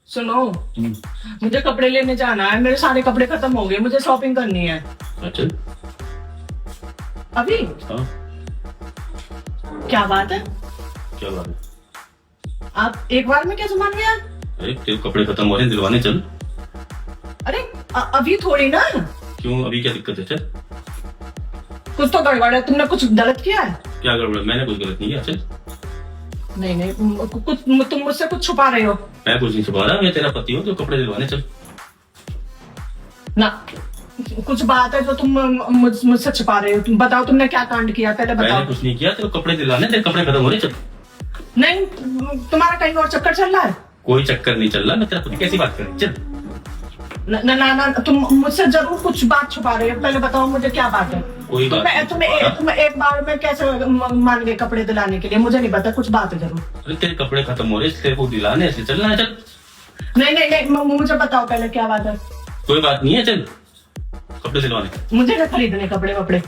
सुनो, मुझे कपड़े लेने जाना है। मेरे सारे कपड़े खत्म हो गए, मुझे शॉपिंग करनी है। अच्छा। अभी हाँ, क्या बात है? क्या बात है? आप एक बार में क्या सामान लिया? अरे तेरे कपड़े खत्म हो रहे हैं, दिलवाने चल। अरे अभी थोड़ी ना। क्यों, अभी क्या दिक्कत है? चल। कुछ तो गड़बड़ है, तुमने कुछ गलत किया है। क्या गड़बड़ है? मैंने कुछ गलत नहीं किया। चल। नहीं नहीं, कुछ तुम मुझसे कुछ छुपा रहे हो मैं कुछ नहीं छुपा रहा, मैं तेरा पति हूँ, तो कपड़े दिलवाने चल। ना। कुछ बात है जो तुम मुझसे छुपा रहे हो। तुम बताओ, तुमने क्या कांड किया, पहले मैंने बताओ। कुछ नहीं किया, तेरे कपड़े दिलवाने, तेरे कपड़े खत्म हो रहे, चल। नहीं, तुम्हारा कहीं और चक्कर चल रहा है। कोई चक्कर नहीं चल रहा, मैं तेरा पति, कैसी बात कर रही? चल। ना ना ना, तुम मुझसे जरूर कुछ बात छुपा रहे हो। पहले बताओ मुझे क्या बात है। कोई बात नहीं। तुम्हें एक बार में कैसे मान गए कपड़े दिलाने के लिए? मुझे नहीं पता, कुछ बात है जरूर। अरे तेरे कपड़े खत्म हो रहे, तेरे को दिलाने, ऐसे चलना है, चल। नहीं नहीं नहीं, मुझे बताओ पहले क्या बात है। कोई बात नहीं है, चल। कपड़े दिलवाने। मुझे क्या खरीदने कपड़े वपड़े।